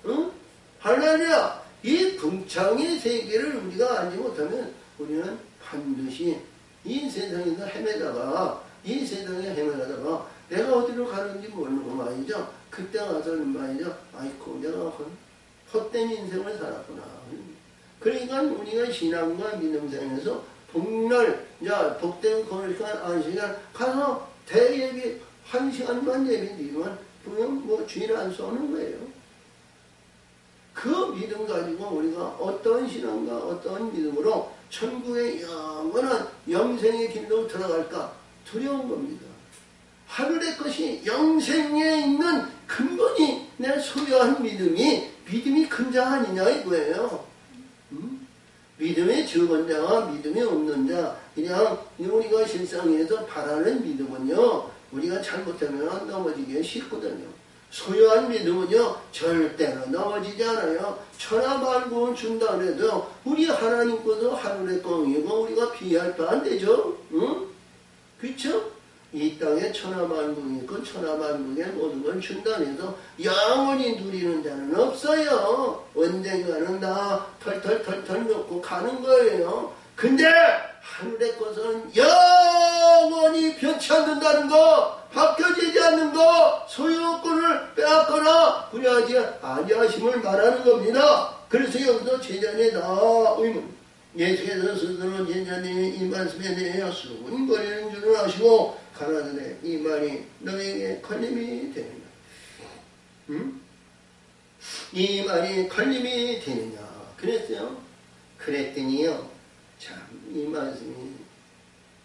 S1: 응? 할렐루야! 이 궁창의 세계를 우리가 알지 못하면 우리는 반드시 이 세상에서 헤매다가 이 세상에 헤매다가 내가 어디로 가는지 모르고 말이죠. 그때 가서는 말이죠. 아이고 내가 헛된 인생을 살았구나. 그러니까 우리가 신앙과 믿음생에서 복날, 복된 거니까 안시간 가서 대예비 1시간만 예배 드리면 그냥 뭐 주인 안 쏘는 거예요. 그 믿음 가지고 우리가 어떤 신앙과 어떤 믿음으로 천국의 영원한 영생의 길로 들어갈까 두려운 겁니다. 하늘의 것이 영생에 있는 근본이 내 소유한 믿음이 큰 자 아니냐 이거예요. 믿음이 적은 자와 믿음이 없는 자, 그냥 우리가 실상에서 바라는 믿음은요, 우리가 잘못하면 넘어지기 쉽거든요. 소유한 믿음은요, 절대로 넘어지지 않아요. 천하만국을 준다 그래도 우리 하나님 것도 하늘의 꽁이고 우리가 비할 바 안 되죠. 응? 그렇죠? 이 땅에 천하만국이 있고 천하만국에 모든 걸 준다 해서 영원히 누리는 자는 없어요. 언젠가는 다 털털털털 놓고 가는 거예요. 근데 하늘의 것은 영원히 변치 않는다는 거, 바뀌어지지 않는 거, 소유권을 빼앗거나 그리하지 아니하심을 말하는 겁니다. 그래서 여기서 제자의 의문, 예수께서 스스로 제자님이 이 말씀에 대하여 수군거리는 줄을 아시고 가라사대 이 말이 너에게 걸림이 되느냐. 이 말이 걸림이 되느냐. 그랬어요. 그랬더니요. 참, 이 말씀이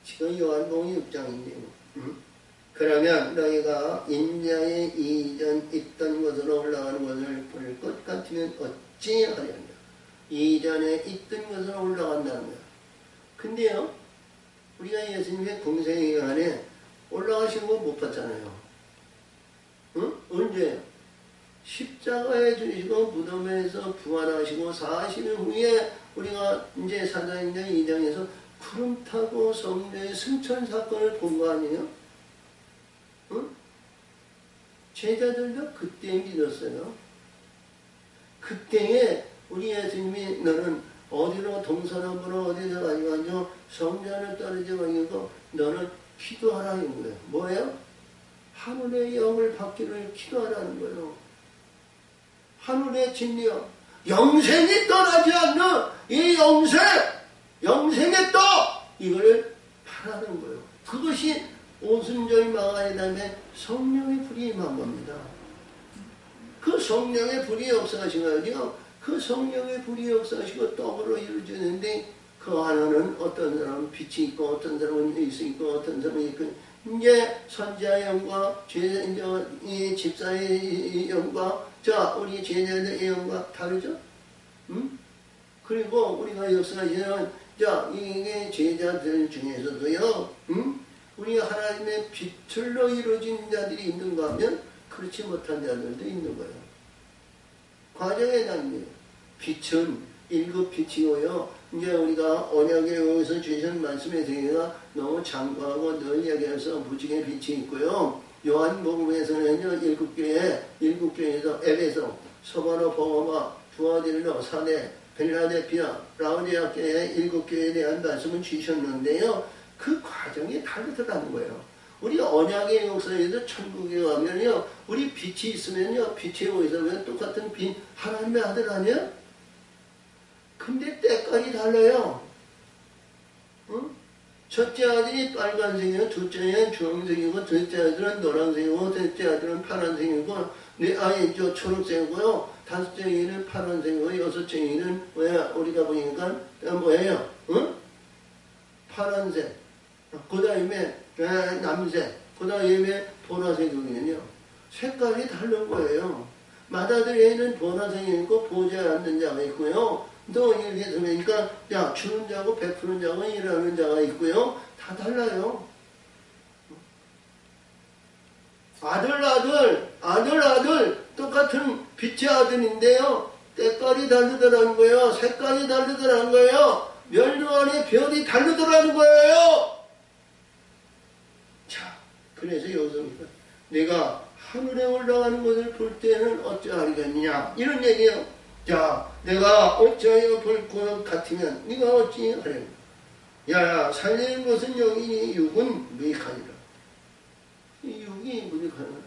S1: 지금 요한복음 6장인데요. 그러면 너희가 인자의 이전 있던 곳으로 올라가는 것을 볼 것 같으면 어찌 하려냐. 이전에 있던 곳으로 올라간다는 거야. 근데요, 우리가 예수님의 공생애간에 올라가시는 거 못 봤잖아요. 응? 언제? 십자가에 죽으시고 무덤에서 부활하시고 40일 후에 우리가 이제 사도행전 2장에서 구름 타고 성령의 승천 사건을 본 거 아니에요? 응? 제자들도 그때 믿었어요. 그때에 우리 예수님이 너는 어디로 동서남북으로 어디서 가지고 성전을 떨어져 가지고 너는 기도하라는 거예요. 뭐예요? 하늘의 영을 받기를 기도하라는 거예요. 하늘의 진리요. 영생이 떠나지 않는 이 영생의 떡! 이걸 바라는 거예요. 그것이 오순절 마가의 다음에 성령의 불이 임한 겁니다. 그 성령의 불이 역사하시거든요. 그 성령의 불이 역사하시고 떡으로 이루어지는데 그 하나는 어떤 사람은 빛이 있고 어떤 사람은 있이 있고 어떤 사람은 있고 이제 선지자의 영과 이 집사의 영과 자 우리 제자들의 영과 다르죠? 그리고 우리가 역사하시는 자 이게 제자들 중에서도요. 우리가 하나님의 빛을로 이루어진 자들이 있는가 하면 그렇지 못한 자들도 있는 거예요. 과정의 단계예요. 빛은 1급 빛이고요. 이제 우리가 언약에 여기서 주신 말씀에 대해서 너무 장구하고 늘 얘기해서 무지개 빛이 있고요. 요한복음에서는요, 7교회에서 에베소, 서바노, 보고마, 두아딜로, 사대, 벨라델피아, 라오디아 교회 7교회에 대한 말씀을 주셨는데요. 그 과정이 다르다는 거예요. 우리 언약의 역사에도 천국에 가면요, 우리 빛이 있으면요, 빛에 오셔서 똑같은 빛, 하나님의 아들 아니야? 근데 때깔이 달라요. 응? 첫째 아들이 빨간색이고, 둘째 아들은 주황색이고, 셋째 아들은 노란색이고, 셋째 아들은 파란색이고, 초록색이고요, 다섯째 아들은 파란색이고, 여섯째 아들은 뭐야? 우리가 보니까 뭐예요? 응? 파란색. 그 다음에 남색, 그 다음에 보라색이거든요. 색깔이 다른 거예요. 마다들에는 보라색이 있고 보지 않는 자가 있고요. 또 이렇게 들으니까 야 주는 자고 베푸는 자고 일하는 자가 있고요. 다 달라요. 아들 똑같은 빛의 아들인데요. 때깔이 다르더라는 거예요. 색깔이 다르더라는 거예요. 멸류 안에 별이 다르더라는 거예요. 자, 그래서 여기서 내가 하늘에 올라가는 것을 볼 때는 어찌하리겠느냐 이런 얘기예요. 자, 내가 어찌하여 볼 것 같으면 네가 어찌 하려냐. 야, 살리는 것은 영이니 육은 무익하니라. 이 육이 무익하니라.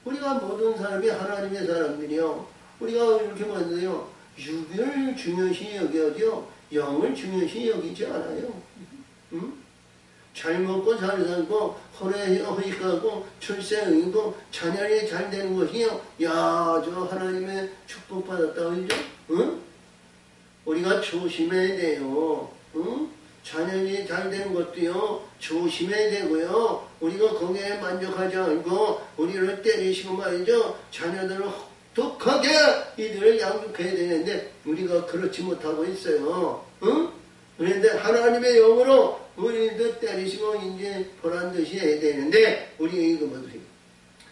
S1: 우리가 모든 사람이 하나님의 사람들이요. 우리가 이렇게 봤는데요. 육을 중요시 여겨죠. 영을 중요시 여기지 않아요. 응? 잘 먹고 잘 살고 허리가고 출세응이고 자녀이 잘 되는 것이요. 야, 저 하나님의 축복받았다 그러죠? 응? 우리가 조심해야 돼요. 응? 자녀이 잘 되는 것도요. 조심해야 되고요. 우리가 거기에 만족하지 않고 우리를 때리시고 말이죠. 자녀들을 독하게 이들을 양육해야 되는데 우리가 그렇지 못하고 있어요. 응? 그런데 하나님의 영으로 우리도 때리시고 이제 보란듯이 해야 되는데 우리 이거 뭐지?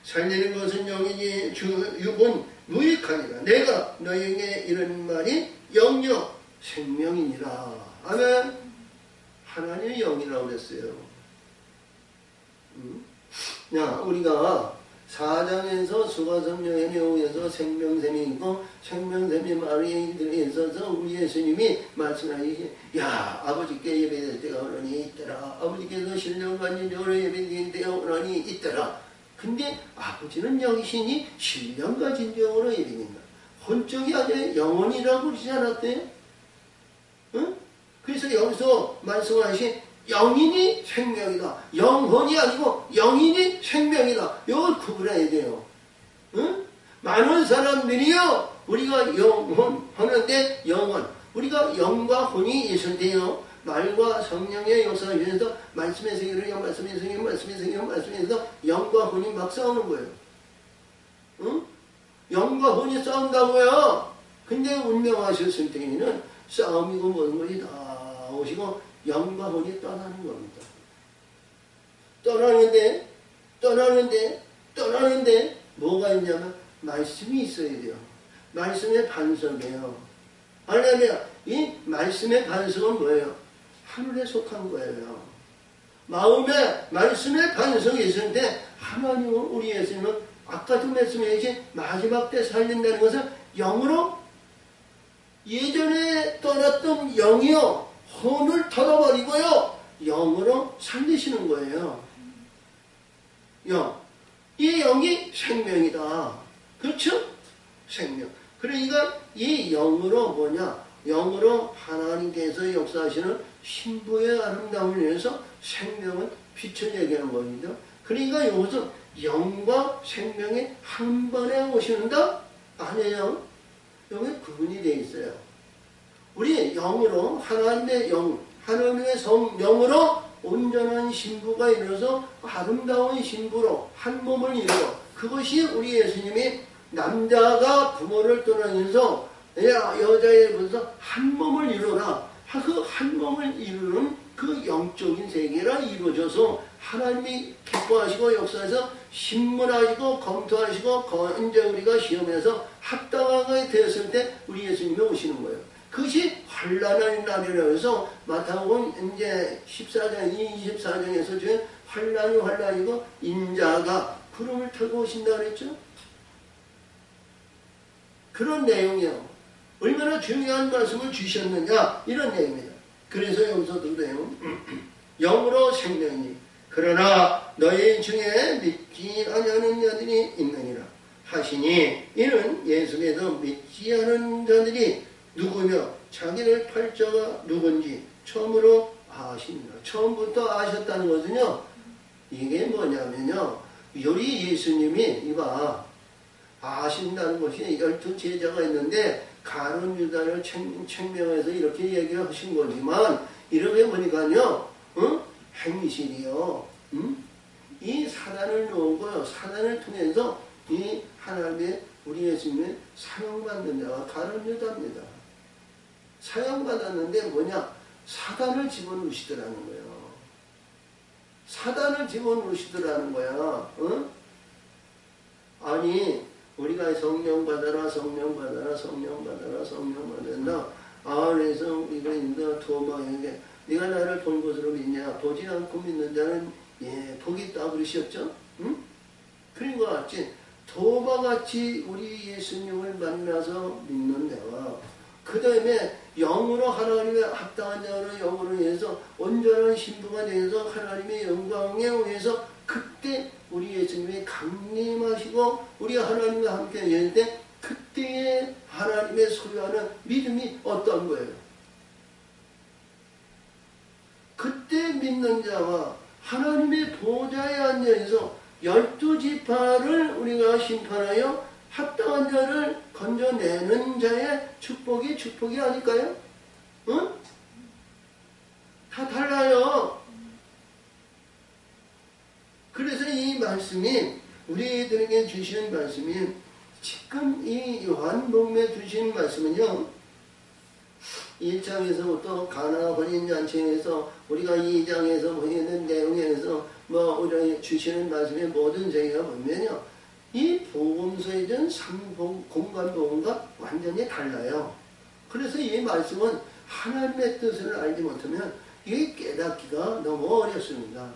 S1: 살리는 것은 영이니 육은 무익하니라. 내가 너에게 이런 말이 영영 생명이니라. 아멘. 하나님의 영이라고 그랬어요. 야, 우리가 4장에서 수가성령의 내용에서 생명샘이 있고 생명샘이 마리아에 있어서 우리 예수님이 말씀하시기 야 아버지께 예배될 때가 오라니 있더라. 아버지께서 신령관이 예배될 때가 오라니 있더라. 근데 아버지는 영이시니 신령가진 영으로 예배된다. 혼적이 아니라 영혼이라고 그러지 않았대요? 응? 그래서 여기서 말씀하신 영인이 생명이다. 영혼이 아니고 영인이 생명이다. 이걸 구분해야 돼요. 응? 많은 사람들이요. 우리가 영혼 하는데 영혼. 우리가 영과 혼이 있을 때요. 말과 성령의 역사가 위해서 말씀의 세계를 말씀의 세계, 말씀의 세계, 말씀에서 영과 혼이 막 싸우는 거예요. 응? 영과 혼이 싸운다고요. 근데 운명하셨을 때에는 싸움이고 모든 것이 다 오시고 영과 혼이 떠나는 겁니다. 떠나는데 뭐가 있냐면 말씀이 있어야 돼요. 말씀의 반석이에요. 할렐루야. 이 말씀의 반석은 뭐예요? 하늘에 속한 거예요. 마음에 말씀의 반석이 있을 때 하나님은 우리에서는 아까도 말씀했지 마지막 때 살린다는 것은 영으로 예전에 떠났던 영이요 혼을 털어버리고요 영으로 살리시는 거예요. 영. 이 영이 생명이다. 그렇죠? 생명. 그러니까 이 영으로 뭐냐? 영으로 하나님께서 역사하시는 신부의 아름다움을 위해서 생명은 빛을 얘기하는 겁니다. 그러니까 이것은 영과 생명이 한 번에 오시는다? 아니에요. 여기 구분이 되어 있어요. 우리 영으로 하나님의 영, 하나님의 성령으로 온전한 신부가 이루어서 아름다운 신부로 한 몸을 이루어 그것이 우리 예수님이 남자가 부모를 떠나면서 여자에 보면서 한 몸을 이루어라. 그 한 몸을 이루는 그 영적인 세계가 이루어져서 하나님이 기뻐하시고 역사에서 신문하시고 검토하시고 이제 우리가 시험에서 합당하게 되었을 때 우리 예수님이 오시는 거예요. 그것이 환란의 날이라고 해서 마태복음 이제 14장, 24장에서 지금 환란이고 인자가 구름을 타고 오신다 그랬죠? 그런 내용이요. 얼마나 중요한 말씀을 주셨느냐 이런 내용입니다. 그래서 여기서도 그래요. 영으로 생명이니 그러나 너희 중에 믿지 아니하는 자들이 있느니라 하시니 이는 예수께서 믿지 않은 자들이 누구며 자기를 팔자가 누군지 처음으로 아십니다. 처음부터 아셨다는 것은요. 이게 뭐냐면요. 우리 예수님이 이봐 아신다는 것이 12 제자가 있는데 가룟 유다를 책명해서 이렇게 얘기를 하신 거지만 이렇게 보니까요. 행실이요. 이 사단을 놓고요. 사단을 통해서 이 하나님의 우리 예수님의 사용받는 자가 가룟 유다입니다. 사용받았는데 뭐냐? 사단을 집어넣으시더라는 거예요. 사단을 집어넣으시더라는 거야. 아니 우리가 성령 받아라 성령 받아라 성령 받아라 성령 받는다. 그래서 우리가 인도 도마에게 네가 나를 본 것으로 믿냐? 보지 않고 믿는 자는 복이 있다 그러셨죠? 응? 그런 것 같지? 도마같이 우리 예수님을 만나서 믿는 데와 그 다음에 영으로 하나님의 합당한 자로 영으로 해서 온전한 신부가 되어서 하나님의 영광에 의해서 그때 우리 예수님이 강림하시고 우리 하나님과 함께 할 때 그때의 하나님의 소유하는 믿음이 어떤 거예요? 그때 믿는 자와 하나님의 보좌에 앉아서 12지파를 우리가 심판하여 합당한 자를 건져내는 자의 축복이 아닐까요? 응? 다 달라요. 그래서 이 말씀이 우리들에게 주시는 말씀이 지금 이 요한복음에 주시는 말씀은요. 1장에서부터 가나 혼인잔치에서 우리가 2장에서 보이는 내용에서 우리가 주시는 말씀의 모든 저희가 보면요. 이 복음서에 대한 공간복음과 완전히 달라요. 그래서 이 말씀은 하나님의 뜻을 알지 못하면 이게 깨닫기가 너무 어렵습니다.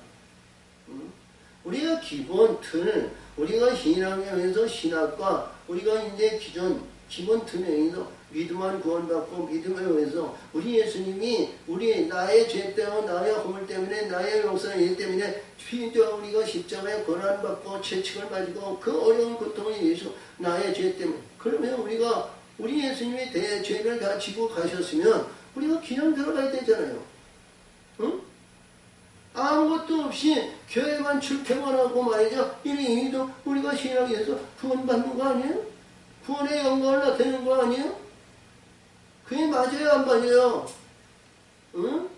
S1: 우리가 기본 틀, 우리가 신앙에 의해서 신학과 우리가 이제 기본 틀에 의해서 믿음만 구원받고 믿음에 의해서 우리 예수님이 나의 죄 때문에 나의 허물 때문에 나의 역사의 때문에 우리가 십자가에 고난받고 채찍을 맞고 그 어려운 고통을 위해서 나의 죄 때문에 그러면 우리 예수님이 죄를 다 지고 가셨으면 우리가 그냥 들어가야 되잖아요. 응? 아무것도 없이 교회만 출퇴근하고 말이죠. 이리도 우리가 신앙에서 구원받는 거 아니에요? 구원의 영광을 나타내는 거 아니에요? 그게 맞아요, 안 맞아요? 응?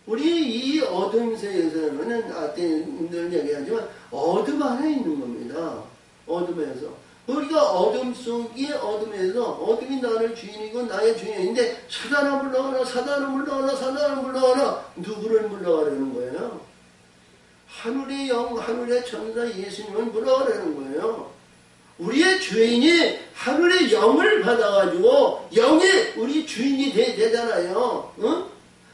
S1: 우리 이 어둠 세계에서는 늘 얘기하지만 어둠 안에 있는 겁니다. 어둠에서. 우리가 어둠 속에 어둠에서 어둠이 나를 주인이고 나의 주인인데 사단아 물러가라 사단아 물러가라 사단아 물러가라 누구를 물러가려는 거예요? 하늘의 영 하늘의 천사 예수님을 물러가려는 거예요. 우리의 주인이 하늘의 영을 받아가지고 영이 우리 주인이 되잖아요. 응?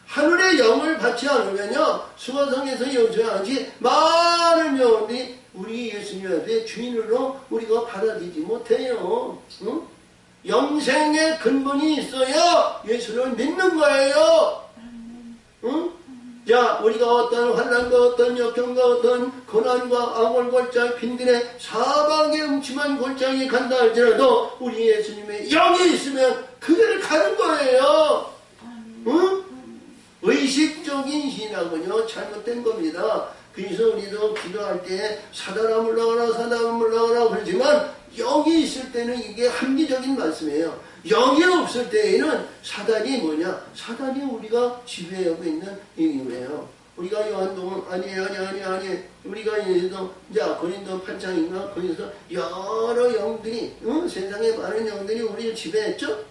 S1: 하늘의 영을 받지 않으면요 수가성에서 요청하지 많은 영혼이 우리 예수님의 주인으로 우리가 받아들이지 못해요. 응? 영생의 근본이 있어야 예수를 믿는 거예요. 응? 자, 우리가 어떤 환난과 어떤 역경과 어떤 고난과 악을 골짜기 빈들에 사방에 음침한 골짜기 간다 할지라도 우리 예수님의 영이 있으면 그 길을 가는 거예요. 응? 의식적인 신앙은요 잘못된 겁니다. 그래서 우리도 기도할 때 사단아 물러가라 사단아 물러가라 그러지만 영이 있을 때는 이게 합리적인 말씀이에요. 영이 없을 때에는 사단이 뭐냐? 사단이 우리가 지배하고 있는 이유예요. 우리가 요한복음 아니 우리가 여기서 자 고린도 8장인가 거기서 여러 영들이 세상에 많은 영들이 우리를 지배했죠.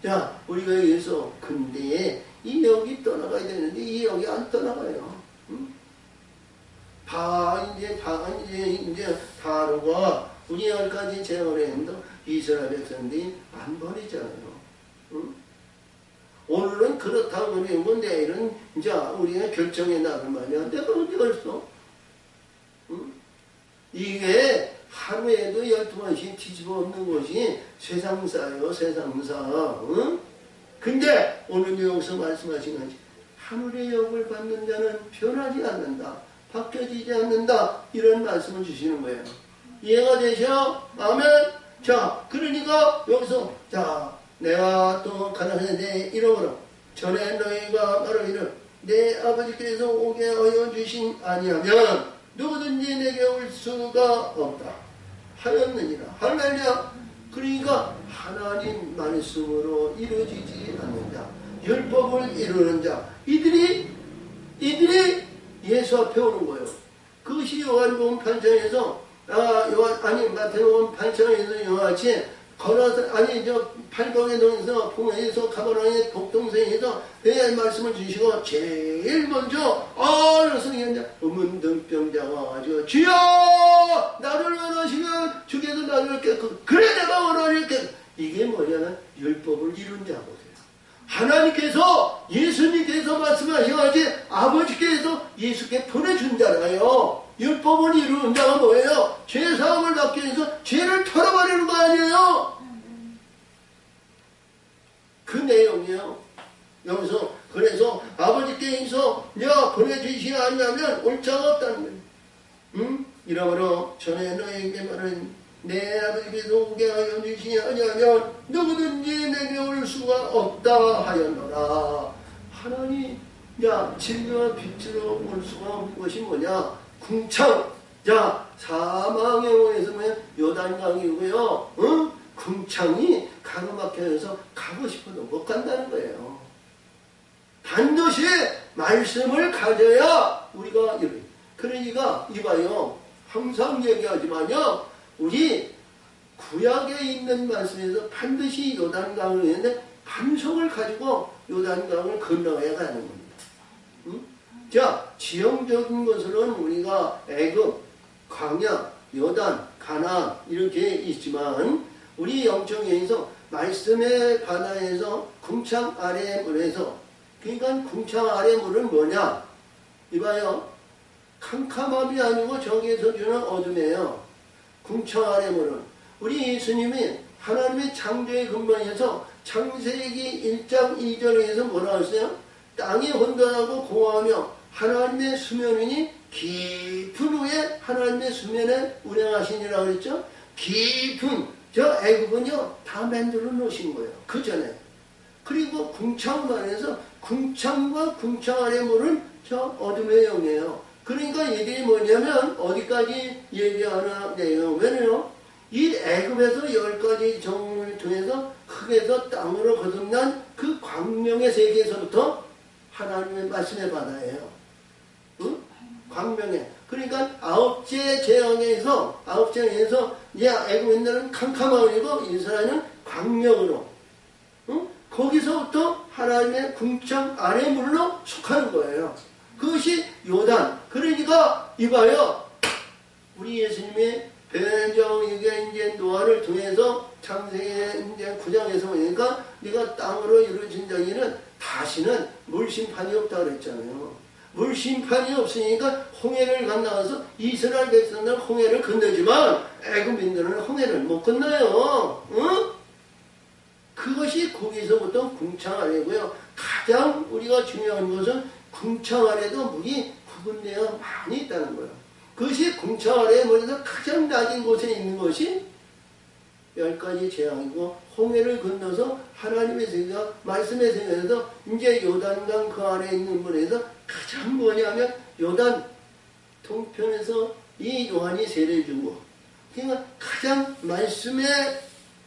S1: 자 우리가 여기서 근데 이 영이 떠나가야 되는데 이 영이 안 떠나가요. 이제 바로가 우리 10가지 제어를 했는데 이스라엘 백성들이 안 버리잖아요. 응? 오늘은 그렇다고 그러고 내일은 이제 우리가 결정해 나갈 말이야. 내가 어디 갔어? 응? 이게 하루에도 12번씩 뒤집어 엎는 것이 세상사예요. 세상사. 응? 근데 오늘 여기서 말씀하신 것이 하늘의 영을 받는 자는 변하지 않는다. 바뀌어지지 않는다. 이런 말씀을 주시는 거예요. 이해가 되셔? 아멘? 자, 그러니까 여기서 자, 내가 또 가나안에 내 이름으로 전에 너희가 바로 이를 내 아버지께서 오게 하여 주신 아니하면 누구든지 내게 올 수가 없다. 하였느니라. 할렐루야. 그러니까 하나님 말씀으로 이루어지지 않는 자, 율법을 이루는 자, 이들이 예수 앞에 오는 거예요. 그것이 요한복음 8장에서 마태복음 8장에서 요한같이 걸어서 팔경에 놓여서 풍에서 가버나의 독동생에서 내 말씀을 주시고 제일 먼저 어느 성경자 문둥병자가 와가지고 주여 나를 원하시면 주께서 나를 깨끗 그래 내가 원하를 깨끗 이게 뭐냐면 율법을 이룬 자거든요. 하나님께서 예수님께서 말씀하셔가지고 아버지께서 예수께 보내준 자라요. 율법을 이루는 자가 뭐예요? 죄사함을 받기 위해서 죄를 털어버리는 거 아니에요? 그 내용이에요. 여기서 그래서 아버지께서 내가 보내주시지 않으면 올 자가 없다는 거예요. 응? 이러므로 전에 너에게 말은 내 아버지께서 오게 하여 주시지 아니하면 누구든지 내게 올 수가 없다 하였노라. 하나님 진리와 빛으로 올 수가 없는 것이 뭐냐? 궁창. 자, 사망의 영에서 요단강이고요. 응? 궁창이 가로막혀서 가고 싶어도 못 간다는 거예요. 반드시 말씀을 가져야 우리가 이래. 그러니까 이봐요. 항상 얘기하지만요. 우리 구약에 있는 말씀에서 반드시 요단강을 했는데 반성을 가지고 요단강을 건너야 가는 겁니다. 응? 자, 지형적인 것으로는 우리가 애굽, 광야, 요단, 가나안 이렇게 있지만 우리 영적에서 말씀의 바다에서 궁창 아래의 물에서 그러니까 궁창 아래의 물은 뭐냐? 이봐요. 캄캄함이 아니고 저기에서 주는 어둠이에요. 궁창 아래의 물은 우리 예수님이 하나님의 창조의 근본에서 창세기 1장 2절에서 뭐라 했어요? 땅이 혼돈하고 공허하며 하나님의 수면이니 깊은 후에 하나님의 수면에 운행하시니라 그랬죠? 깊은 저 애굽은요 다 만들어 놓으신 거예요. 그 전에. 그리고 궁창만에서 궁창과 궁창 아래 물은 저 어둠의 영이에요. 그러니까 이들이 뭐냐면 어디까지 얘기하나 내용은요. 이 애굽에서 10가지 정을 통해서 흙에서 땅으로 거듭난 그 광명의 세계에서부터 하나님의 말씀의 바다예요. 응? 광명에. 그러니까 아홉째 재앙에서 이제 애굽인들은 캄캄하고 이스라엘은 광명으로. 응? 거기서부터 하나님의 궁창 아래 물로 속하는 거예요. 그것이 요단. 그러니까 이봐요. 우리 예수님의 변정 이게 이제 노아를 통해서 창세기 이제 9장에서 보니까 네가 땅으로 이루어진 자에는 다시는 물 심판이 없다 그랬잖아요. 물 심판이 없으니까 홍해를 건너가서 이스라엘 백성들은 홍해를 건너지만 애굽인들은 홍해를 못 건너요. 응? 그것이 거기서부터 궁창 아래고요. 가장 우리가 중요한 것은 궁창 아래도 물이 구분되어 많이 있다는 거예요. 그것이 궁창 아래에 머리에서 가장 낮은 곳에 있는 것이 10가지 재앙이고 홍해를 건너서 하나님의 세계가 말씀의 세계에서 이제 요단강 그 아래에 있는 물에서 가장 뭐냐면 요단 동편에서 이 요한이 세례 주고 그러니까 가장 말씀의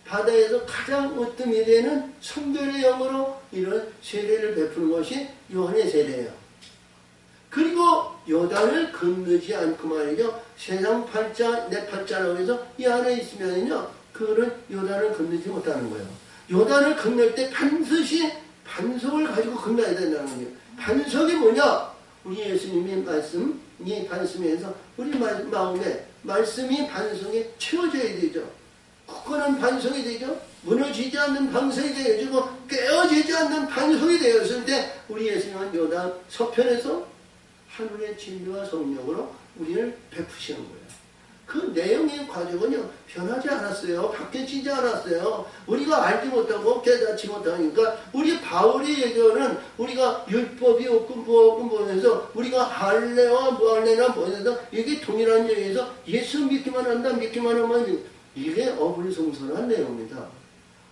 S1: 바다에서 가장 으뜸이 되는 성결의 영으로 이런 세례를 베푸는 것이 요한의 세례예요. 그리고 요단을 건너지 않고 말이죠. 세상 팔자, 내 팔자라고 해서 이 안에 있으면요. 그거는 요단을 건너지 못하는 거예요. 요단을 건널 때 반드시 반석을 가지고 건너야 된다는 거예요. 반석이 뭐냐? 우리 예수님의 말씀이 반석에서 우리 마음에 말씀이 반석에 채워져야 되죠. 굳건한 반석이 되죠. 무너지지 않는 반석이 되어지고 깨어지지 않는 반석이 되었을 때 우리 예수님은 요단 서편에서 하늘의 진리와 성령으로 우리를 베푸시는 거예요. 그 내용의 과정은요 변하지 않았어요. 바뀌지 않았어요. 우리가 알지 못하고 깨닫지 못하니까 우리 바울이 얘기하는 우리가 율법이 없고 뭐 없고 보면서 우리가 할례와 무할례나 뭐해서 이게 동일한 얘기에서 예수 믿기만 한다 믿기만 하면 이게 어불성설한 내용입니다.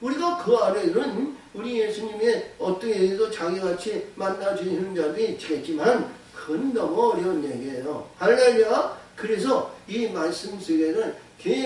S1: 우리가 그 안에는 우리 예수님의 어떻게 해서 자기같이 만나주시는 자도 있겠지만 그건 너무 어려운 얘기예요. 할렐루야. 그래서 이 말씀 속에는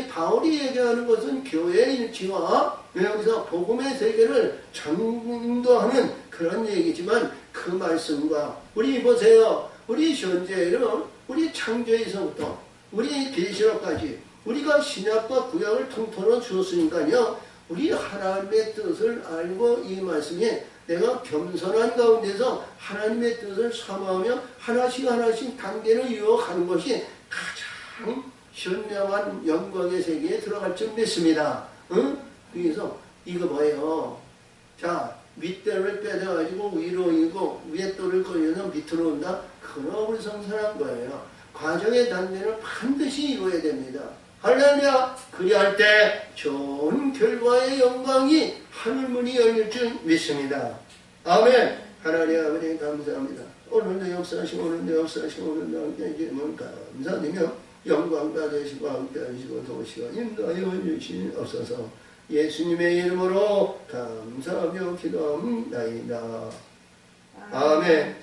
S1: 바울이 얘기하는 것은 교회의 일치와 여기서 복음의 세계를 전도하는 그런 얘기지만 그 말씀과 우리 보세요. 우리 현재는 우리 창조에서부터 우리 계시록까지 우리가 신약과 구약을 통틀어 주었으니까요. 우리 하나님의 뜻을 알고 이 말씀에 내가 겸손한 가운데서 하나님의 뜻을 사모하며 하나씩 단계를 이어가는 것이 가장 현명한 영광의 세계에 들어갈 줄 믿습니다. 응? 그래서 이거 뭐예요? 자, 밑돌을 빼내가지고 위로 이고 위에 돌을 걸려서 밑으로 온다? 그건 어불성설한 거예요. 과정의 단계는 반드시 이루어야 됩니다. 할렐루야! 그리할 때 좋은 결과의 영광이 하늘문이 열릴 줄 믿습니다. 아멘! 하나님 아버지 감사합니다. 오늘도 역사하시고 오늘도 함께 해주시면 감사드리며 영광 받으시고 함께 하시고 도시가 인도하여 주시옵소서. 예수님의 이름으로 감사하며 기도합니다. 아멘.